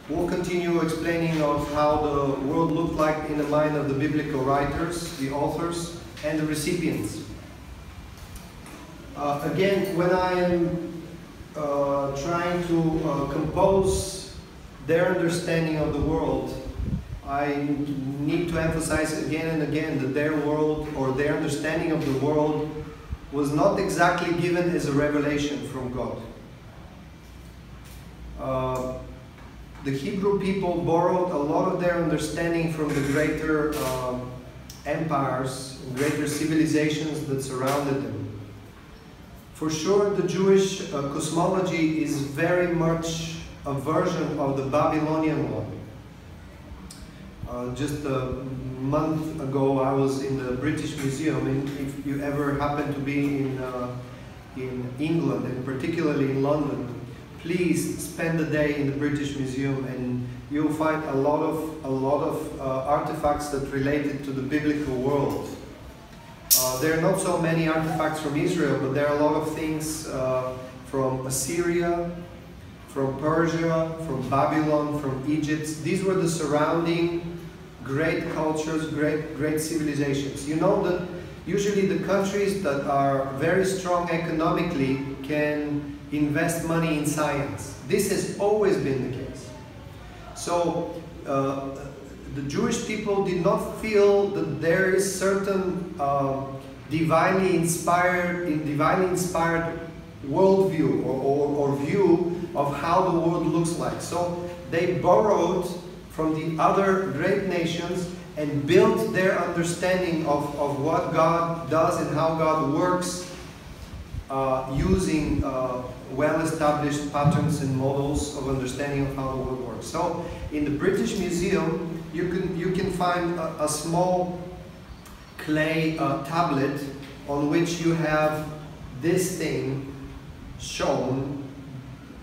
We'll continue explaining of how the world looked like in the mind of the biblical writers, the authors, and the recipients. Again, when I am trying to compose their understanding of the world, I need to emphasize again and again that their world or their understanding of the world was not exactly given as a revelation from God. The Hebrew people borrowed a lot of their understanding from the greater empires, greater civilizations that surrounded them. For sure, the Jewish cosmology is very much a version of the Babylonian one. Just a month ago, I was in the British Museum, and if you ever happen to be in England, and particularly in London, please spend a day in the British Museum, and you'll find a lot of artifacts that related to the biblical world. There are not so many artifacts from Israel, but there are a lot of things from Assyria, from Persia, from Babylon, from Egypt. These were the surrounding great cultures, great civilizations. You know that usually the countries that are very strong economically can invest money in science. This has always been the case. So the Jewish people did not feel that there is certain divinely inspired worldview or view of how the world looks like. So they borrowed from the other great nations and built their understanding of what God does and how God works using well-established patterns and models of understanding of how the world works. So in the British Museum, you can find a small clay tablet on which you have this thing shown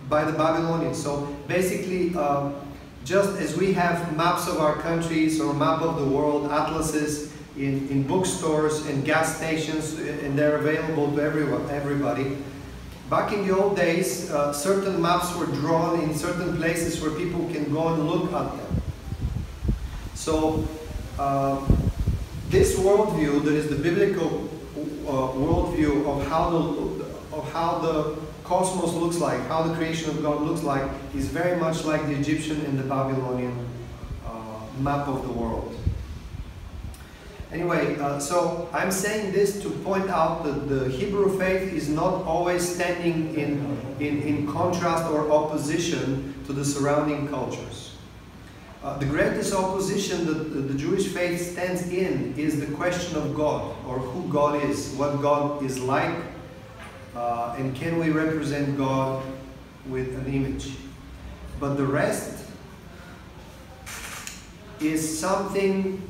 by the Babylonians. So basically, just as we have maps of our countries or map of the world, atlases in bookstores and gas stations, and they're available to everybody. Back in the old days, certain maps were drawn in certain places where people can go and look at them. So this worldview, that is the biblical worldview of how the cosmos looks like, how the creation of God looks like, is very much like the Egyptian and the Babylonian map of the world. Anyway, so I'm saying this to point out that the Hebrew faith is not always standing in contrast or opposition to the surrounding cultures. The greatest opposition that the Jewish faith stands in is the question of God, or who God is, what God is like, and can we represent God with an image. But the rest is something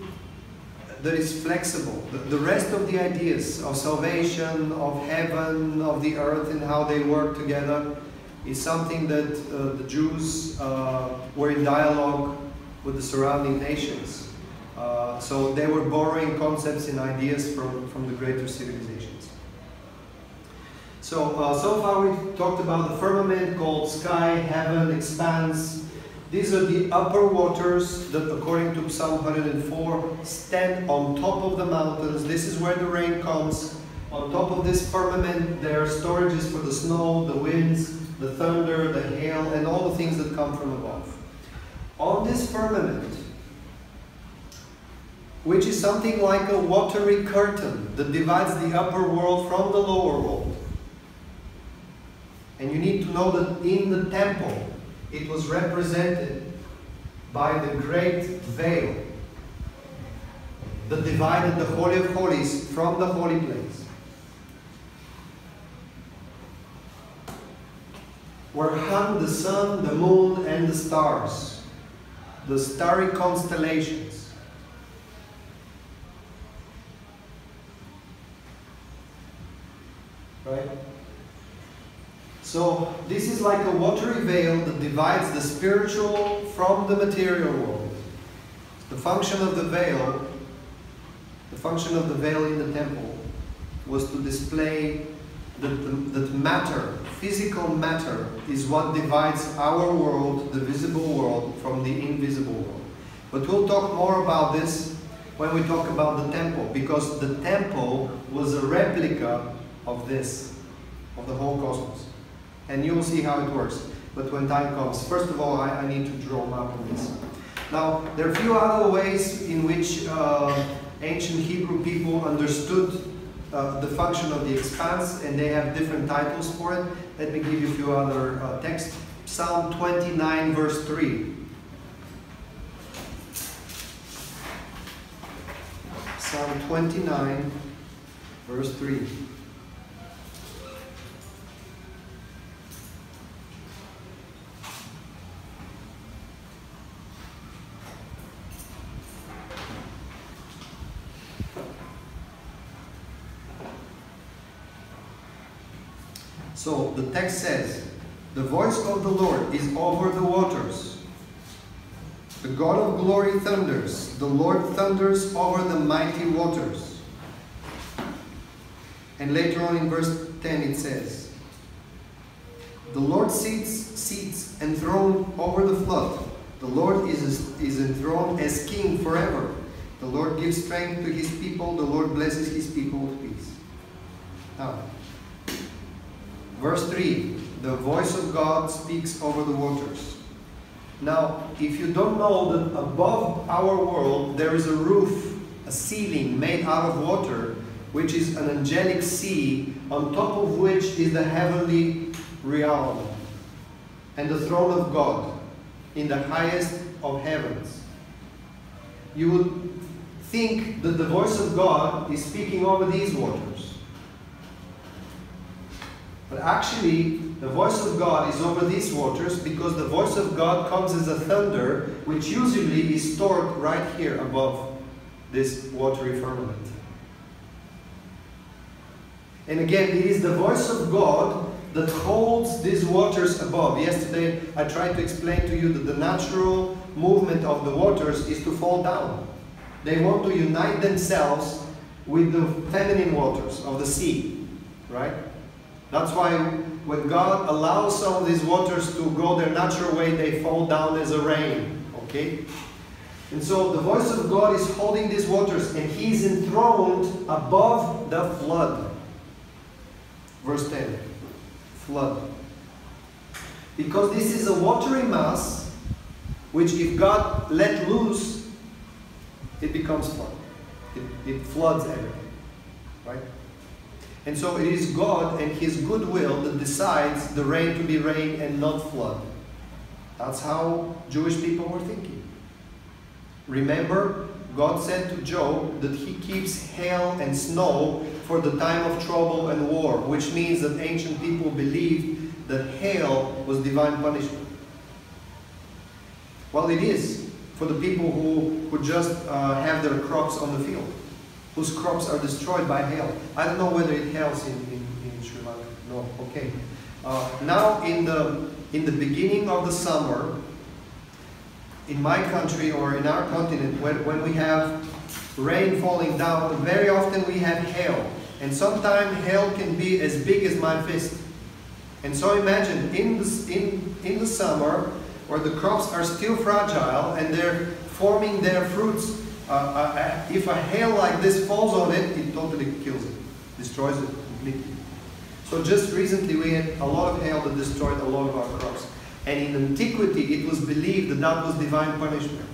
that is flexible. The rest of the ideas of salvation, of heaven, of the earth, and how they work together is something that the Jews were in dialogue with the surrounding nations. So they were borrowing concepts and ideas from the greater civilizations. So far we've talked about the firmament called sky, heaven, expanse. These are the upper waters that, according to Psalm 104, stand on top of the mountains. This is where the rain comes. On top of this firmament, there are storages for the snow, the winds, the thunder, the hail, and all the things that come from above. On this firmament, which is something like a watery curtain that divides the upper world from the lower world. And you need to know that in the temple, it was represented by the great veil that divided the Holy of Holies from the holy place, where hung the sun, the moon, and the stars, the starry constellations. Right? So this is like a watery veil that divides the spiritual from the material world. The function of the veil in the temple was to display that matter, physical matter, is what divides our world, the visible world, from the invisible world. But we'll talk more about this when we talk about the temple, because the temple was a replica of this, of the whole cosmos. And you will see how it works. But when time comes, first of all, I need to draw a map on this. Now, there are a few other ways in which ancient Hebrew people understood the function of the expanse, and they have different titles for it. Let me give you a few other texts. Psalm 29, verse 3. Psalm 29, verse 3. So the text says, "The voice of the Lord is over the waters. The God of glory thunders. The Lord thunders over the mighty waters." And later on in verse 10 it says, "The Lord sits enthroned over the flood. The Lord is enthroned as king forever. The Lord gives strength to his people. The Lord blesses his people with peace." Now, verse 3, the voice of God speaks over the waters. Now, if you don't know that above our world there is a roof, a ceiling made out of water, which is an angelic sea, on top of which is the heavenly realm and the throne of God in the highest of heavens, you would think that the voice of God is speaking over these waters. But actually, the voice of God is over these waters because the voice of God comes as a thunder, which usually is stored right here above this watery firmament. And again, it is the voice of God that holds these waters above. Yesterday, I tried to explain to you that the natural movement of the waters is to fall down. They want to unite themselves with the feminine waters of the sea, right? That's why when God allows some of these waters to go their natural way, they fall down as a rain. Okay? And so the voice of God is holding these waters, and He's enthroned above the flood. Verse 10. Flood. Because this is a watery mass, which if God let loose, it becomes flood. It floods everything. Right? And so it is God and His goodwill that decides the rain to be rain and not flood. That's how Jewish people were thinking. Remember, God said to Job that He keeps hail and snow for the time of trouble and war, which means that ancient people believed that hail was divine punishment. Well, it is for the people who just have their crops on the field, whose crops are destroyed by hail. I don't know whether it hails in Sri Lanka. No, okay. Now in the beginning of the summer, in my country or in our continent, when we have rain falling down, very often we have hail. And sometimes hail can be as big as my fist. And so imagine, in the summer, where the crops are still fragile and they're forming their fruits, if a hail like this falls on it, it totally kills it, destroys it completely. So just recently we had a lot of hail that destroyed a lot of our crops. And in antiquity it was believed that that was divine punishment.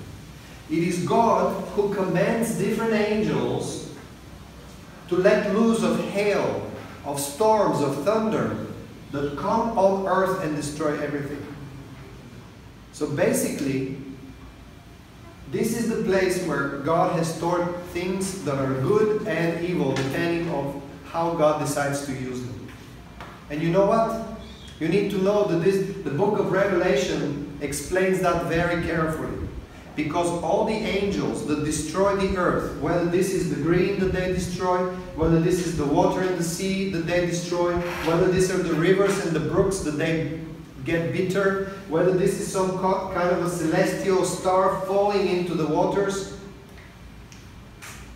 It is God who commands different angels to let loose of hail, of storms, of thunder that come on earth and destroy everything. So basically, this is the place where God has stored things that are good and evil, depending on how God decides to use them. And you know what? You need to know that the book of Revelation explains that very carefully. Because all the angels that destroy the earth, whether this is the green that they destroy, whether this is the water in the sea that they destroy, whether these are the rivers and the brooks that they get bitter, whether this is some kind of a celestial star falling into the waters,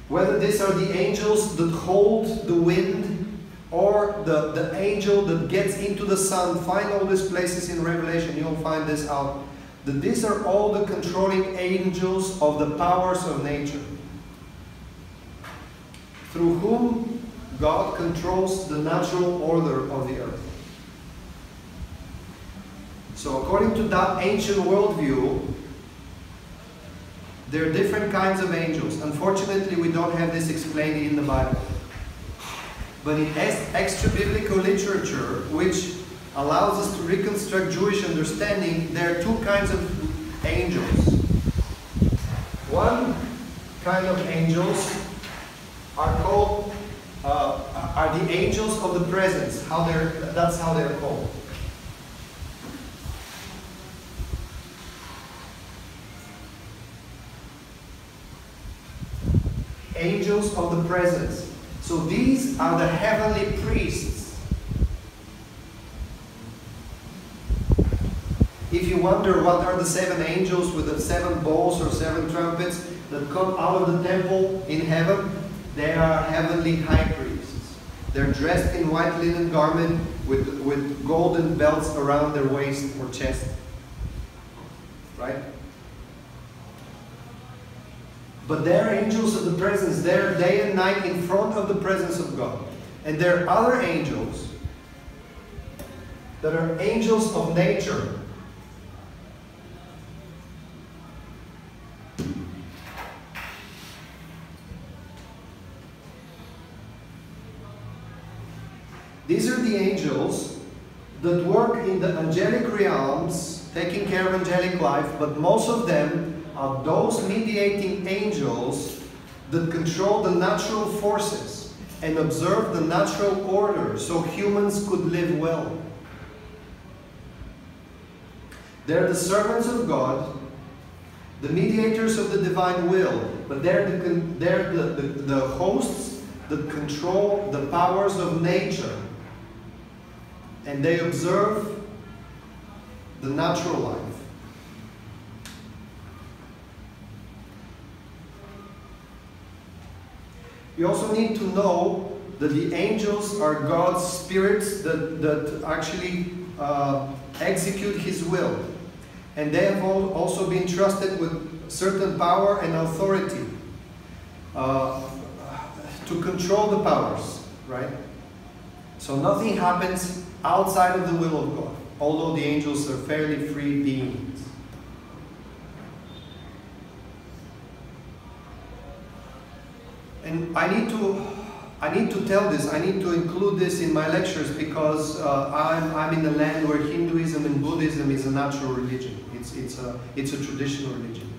whether these are the angels that hold the wind, or the angel that gets into the sun. Find all these places in Revelation, you'll find this out. That these are all the controlling angels of the powers of nature, through whom God controls the natural order of the earth. So according to that ancient worldview, there are different kinds of angels. Unfortunately, we don't have this explained in the Bible. But in extra-biblical literature, which allows us to reconstruct Jewish understanding, there are two kinds of angels. One kind of angels are called, are the angels of the presence. That's how they're called. Angels of the presence. So these are the heavenly priests. If you wonder what are the 7 angels with the 7 bowls or 7 trumpets that come out of the temple in heaven, they are heavenly high priests. They're dressed in white linen garment with golden belts around their waist or chest. Right? But they're angels of the presence. They're day and night in front of the presence of God. And there are other angels that are angels of nature. These are the angels that work in the angelic realms, taking care of angelic life, but most of them are those mediating angels that control the natural forces and observe the natural order so humans could live well. They're the servants of God, the mediators of the divine will, but they're the hosts that control the powers of nature, and they observe the natural life. You also need to know that the angels are God's spirits that actually execute His will. And they have also been trusted with certain power and authority to control the powers, right? So nothing happens outside of the will of God, although the angels are fairly free beings. And I need to tell this, I need to include this in my lectures because I'm in a land where Hinduism and Buddhism is a natural religion. It's a traditional religion.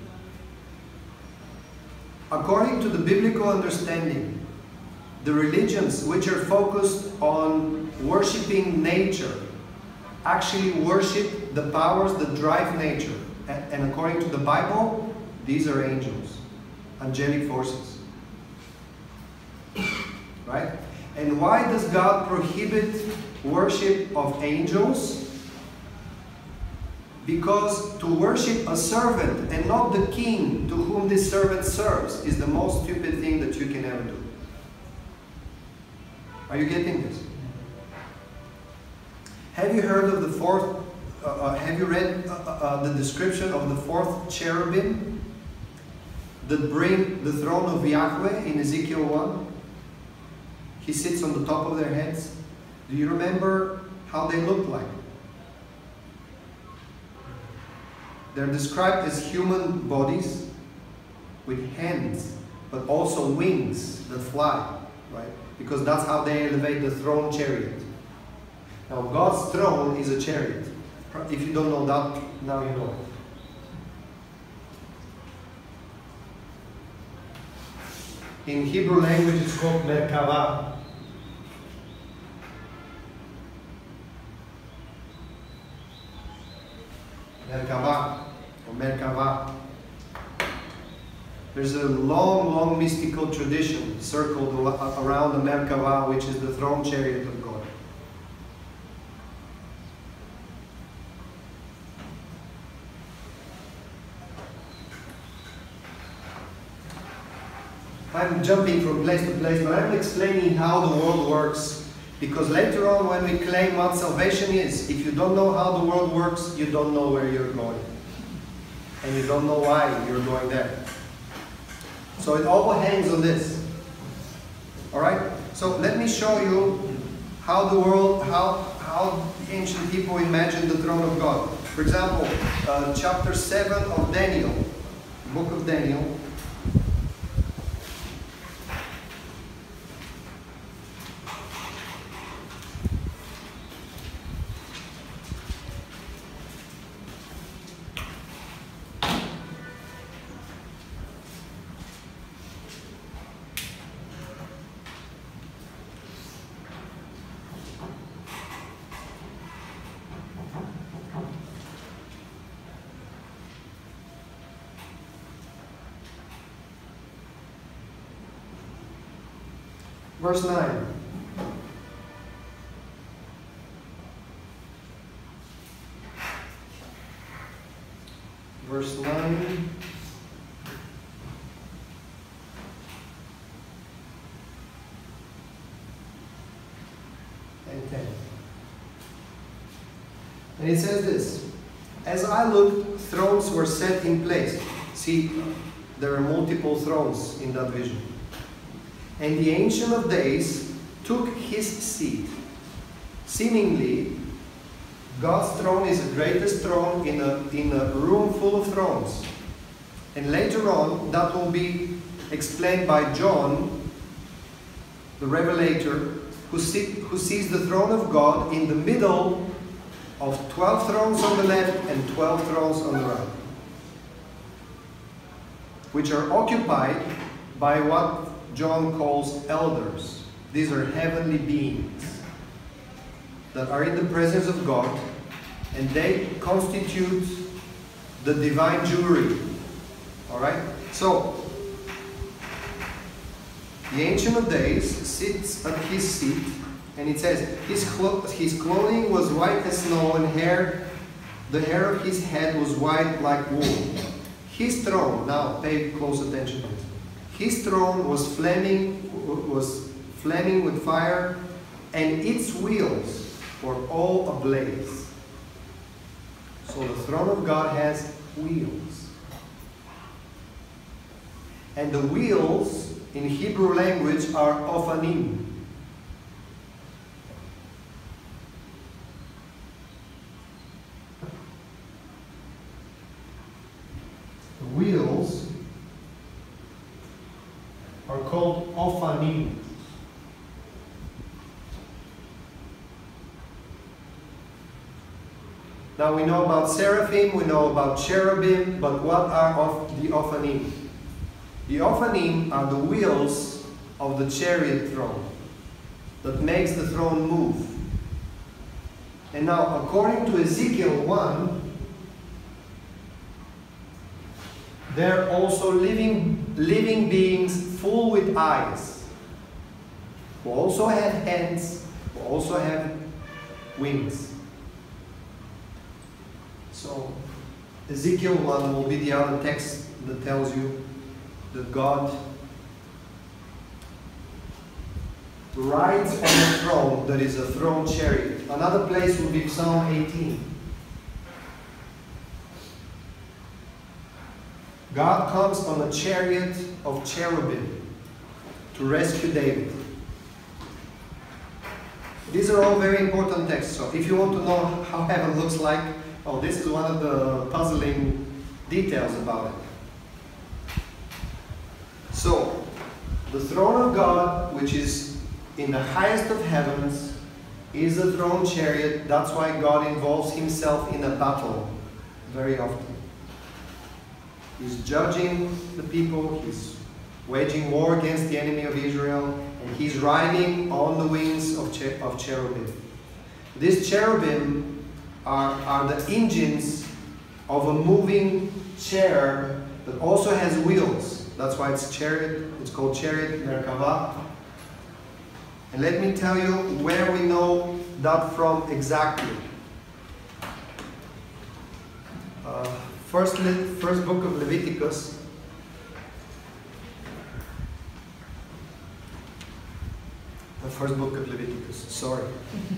According to the biblical understanding, the religions which are focused on worshiping nature actually worship the powers that drive nature. And according to the Bible, these are angels, angelic forces. Right? And why does God prohibit worship of angels? Because to worship a servant and not the king to whom this servant serves is the most stupid thing that you can ever do. Are you getting this? Have you heard of the fourth, have you read the description of the 4th cherubim that bring the throne of Yahweh in Ezekiel 1? He sits on the top of their heads. Do you remember how they look like? They're described as human bodies with hands, but also wings that fly, right? Because that's how they elevate the throne chariot. Now, God's throne is a chariot. If you don't know that, now you know it. In Hebrew language, it's called Merkava. Merkava, or Merkava. There's a long, long mystical tradition circled around the Merkava, which is the throne chariot of God. I'm jumping from place to place, but I'm explaining how the world works Because later on, when we claim what salvation is, if you don't know how the world works, you don't know where you're going. And you don't know why you're going there. So it all hangs on this. Alright? So let me show you how the world, how the ancient people imagined the throne of God. For example, chapter 7 of Daniel, book of Daniel. Verse 9. Verse 9. And 10. And it says this: as I looked, thrones were set in place. See, there are multiple thrones in that vision. And the Ancient of Days took his seat. Seemingly, God's throne is the greatest throne in a room full of thrones. And later on, that will be explained by John, the Revelator, who sees the throne of God in the middle of 12 thrones on the left and 12 thrones on the right, which are occupied by what John calls elders. These are heavenly beings that are in the presence of God, and they constitute the divine jury. Alright? So, the Ancient of Days sits at his seat, and it says, his clothing was white as snow, and the hair of his head was white like wool. His throne, now pay close attention to this. His throne was flaming with fire, and its wheels were all ablaze. So the throne of God has wheels. And the wheels in Hebrew language are ophanim. The wheels are called ophanim. Now we know about seraphim, we know about cherubim, but what are the ophanim? The ophanim are the wheels of the chariot throne that makes the throne move. And now, according to Ezekiel 1, they're also living beings full with eyes, who also have hands, who also have wings. So, Ezekiel 1 will be the other text that tells you that God rides on a throne that is a throne chariot. Another place will be Psalm 18. God comes on a chariot of cherubim to rescue David. These are all very important texts. So if you want to know how heaven looks like, oh, this is one of the puzzling details about it. So, the throne of God, which is in the highest of heavens, is a throne chariot. That's why God involves himself in a battle very often. He's judging the people, he's waging war against the enemy of Israel, and he's riding on the wings of cherubim. These cherubim are the engines of a moving chair that also has wheels. That's why it's chariot. It's called chariot Merkava. And let me tell you where we know that from exactly. First book of Leviticus. The First book of Leviticus, sorry.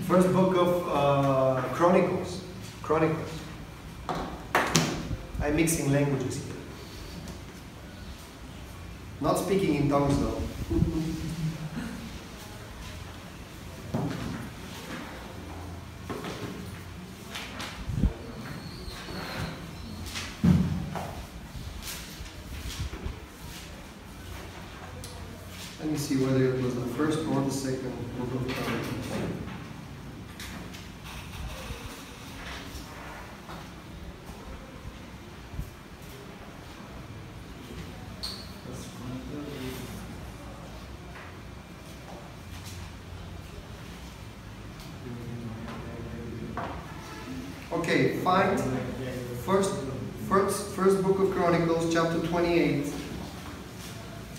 First book of Chronicles. Chronicles. I'm mixing languages here. Not speaking in tongues though. Let me see whether it was the first or the second book of Chronicles. Okay, find first book of Chronicles, chapter 28,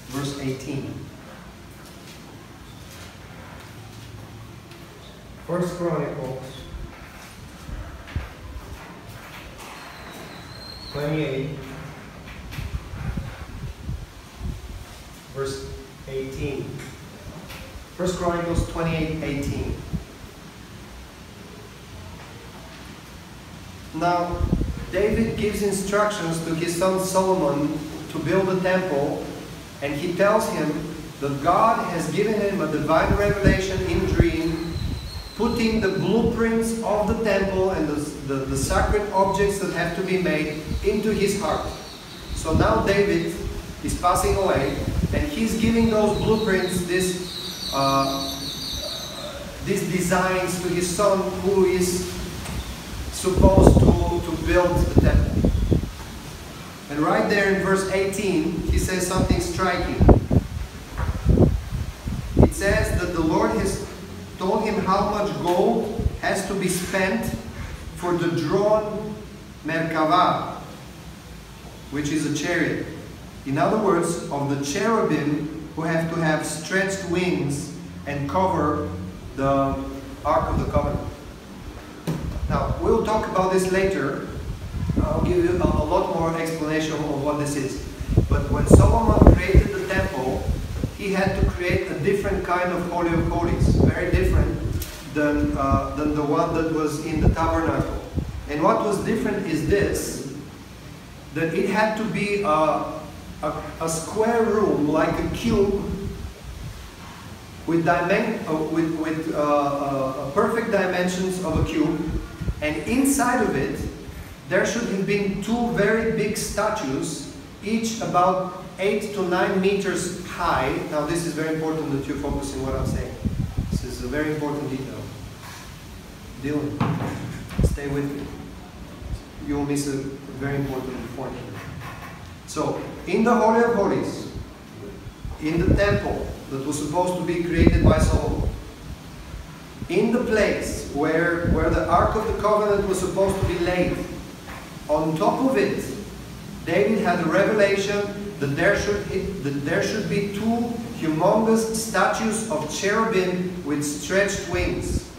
verse 18. First Chronicles 28, verse 18. First Chronicles 28, 18. Now, David gives instructions to his son Solomon to build a temple, and he tells him that God has given him a divine revelation in dream, putting the blueprints of the temple and the sacred objects that have to be made into his heart. So now David is passing away, and he's giving those blueprints, these designs to his son, who is supposed to build the temple. And right there in verse 18, he says something striking. It says that the Lord has told him how much gold has to be spent for the drawn Merkava, which is a chariot. In other words, of the cherubim who have to have stretched wings and cover the Ark of the Covenant. Now, we'll talk about this later. I'll give you a lot more explanation of what this is. But when Solomon created the temple, he had to create a different kind of Holy of Holies, very different than the one that was in the tabernacle. And what was different is this, that it had to be a square room, like a cube, with perfect dimensions of a cube. And inside of it, there should have been two very big statues, each about 8 to 9 meters high. Now this is very important that you focus on what I'm saying. This is a very important detail. Dylan, stay with me. You'll miss a very important point here. So, in the Holy of Holies, in the temple that was supposed to be created by Solomon, in the place where the Ark of the Covenant was supposed to be laid, on top of it, David had a revelation that there should be two humongous statues of cherubim with stretched wings.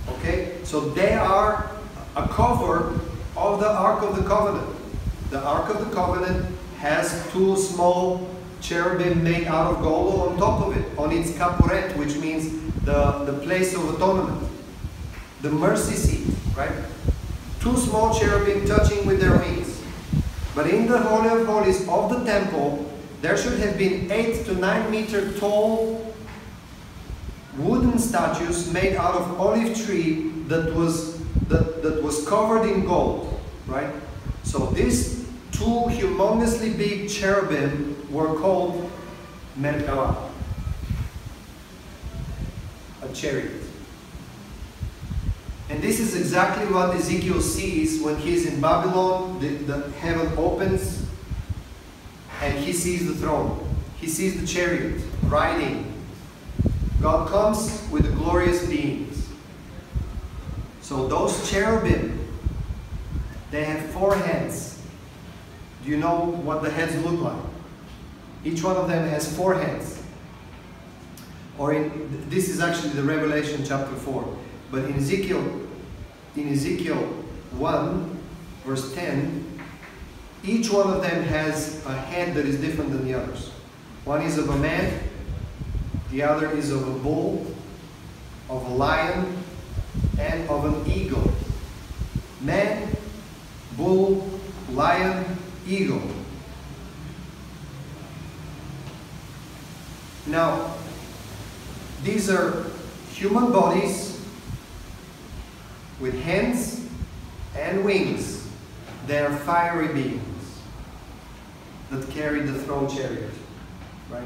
Okay? So they are a cover of the Ark of the Covenant. The Ark of the Covenant has two small cherubim made out of gold on top of it, on its kaporet, which means the place of atonement, the mercy seat, right? Two small cherubim touching with their wings. But in the Holy of Holies of the temple, there should have been 8 to 9 meter tall wooden statues made out of olive tree that was covered in gold, right? So these two humongously big cherubim were called Merkava, a chariot. And this is exactly what Ezekiel sees when he's in Babylon. The heaven opens and he sees the throne. He sees the chariot riding. God comes with the glorious beings. So those cherubim, they have 4 heads. Do you know what the heads look like? Each one of them has 4 heads. This is actually the Revelation chapter 4. But in Ezekiel 1, verse 10, each one of them has a head that is different than the others. One is of a man, the other is of a bull, of a lion, and of an eagle. Man, bull, lion, eagle. Now, these are human bodies with hands and wings. They are fiery beings that carry the throne chariot, right?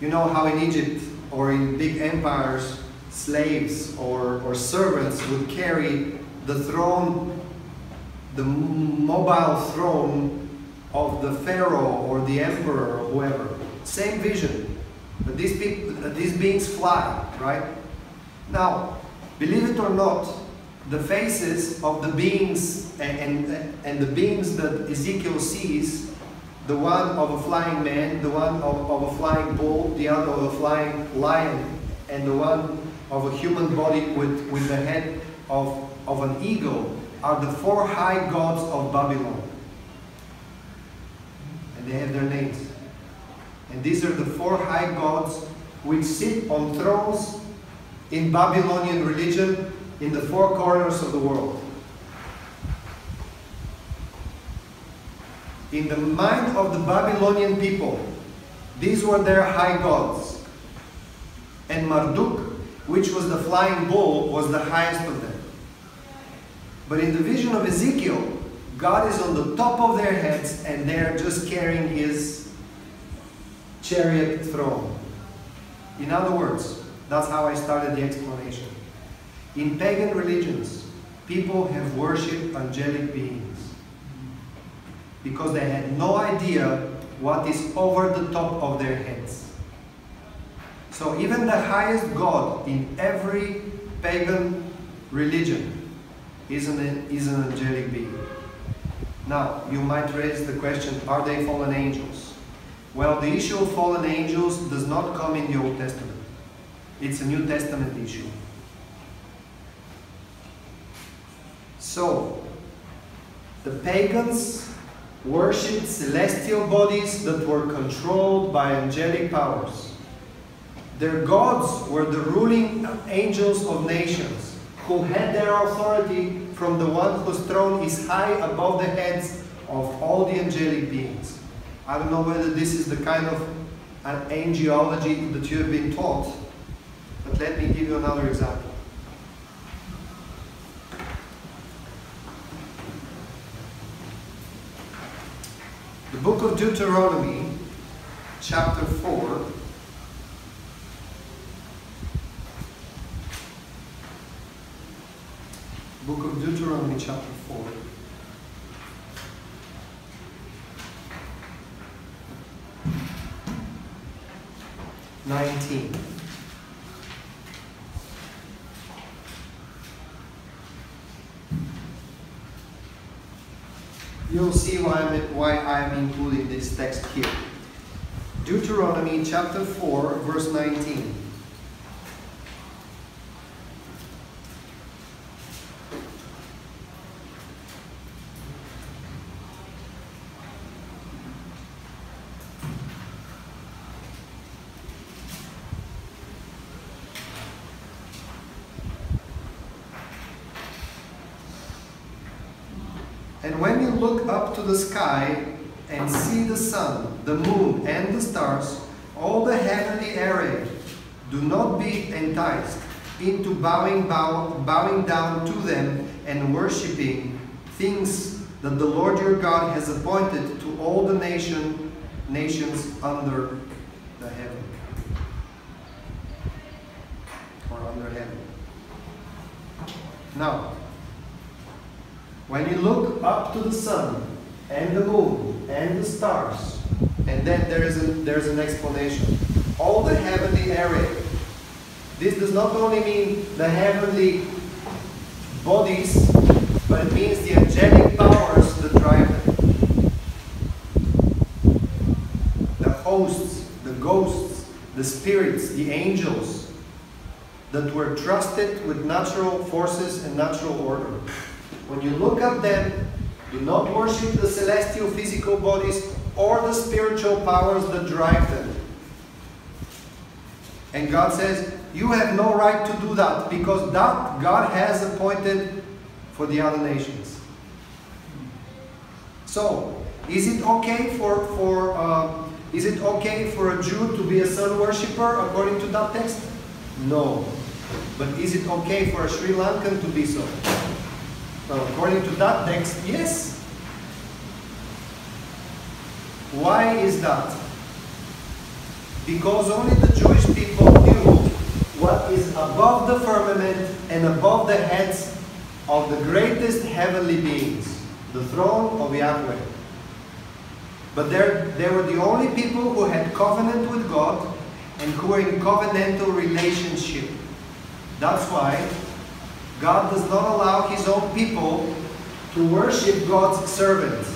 You know how in Egypt or in big empires, slaves or servants would carry the throne, the mobile throne of the pharaoh or the emperor or whoever. Same vision. But these beings fly, right? Now, believe it or not, the faces of the beings and the beings that Ezekiel sees, the one of a flying man, the one of a flying bull, the other of a flying lion, and the one of a human body with the head of an eagle, are the four high gods of Babylon. And they have their names. And these are the four high gods which sit on thrones in Babylonian religion in the four corners of the world. In the mind of the Babylonian people, these were their high gods. And Marduk, which was the flying bull, was the highest of them. But in the vision of Ezekiel, God is on the top of their heads and they're just carrying his chariot throne. In other words, that's how I started the explanation. In pagan religions, people have worshipped angelic beings because they had no idea what is over the top of their heads. So even the highest god in every pagan religion is an angelic being. Now, you might raise the question, are they fallen angels? Well, the issue of fallen angels does not come in the Old Testament. It's a New Testament issue. So, the pagans worshipped celestial bodies that were controlled by angelic powers. Their gods were the ruling angels of nations, who had their authority from the one whose throne is high above the heads of all the angelic beings. I don't know whether this is the kind of an angelology that you have been taught, but let me give you another example. The book of Deuteronomy, chapter 4, book of Deuteronomy, chapter 4. You'll see why I'm including this text here. Deuteronomy chapter 4, verse 19. And when you look up to the sky and see the sun, the moon, and the stars, all the heavenly array, do not be enticed into bowing down to them and worshipping things that the Lord your God has appointed to all the nations under the heaven. Or under heaven. Now, when you look up to the sun and the moon and the stars, and then there's an explanation. All the heavenly array. This does not only mean the heavenly bodies, but it means the angelic powers that drive them. The hosts, the ghosts, the spirits, the angels that were trusted with natural forces and natural order. When you look at them, do not worship the celestial physical bodies or the spiritual powers that drive them. And God says, you have no right to do that, because that God has appointed for the other nations. So, is it okay for a Jew to be a sun worshipper according to that text? No. But is it okay for a Sri Lankan to be so? Well, according to that text, yes. Why is that? Because only the Jewish people knew what is above the firmament and above the heads of the greatest heavenly beings, the throne of Yahweh. But they were the only people who had covenant with God and who were in covenantal relationship. That's why God does not allow His own people to worship God's servants.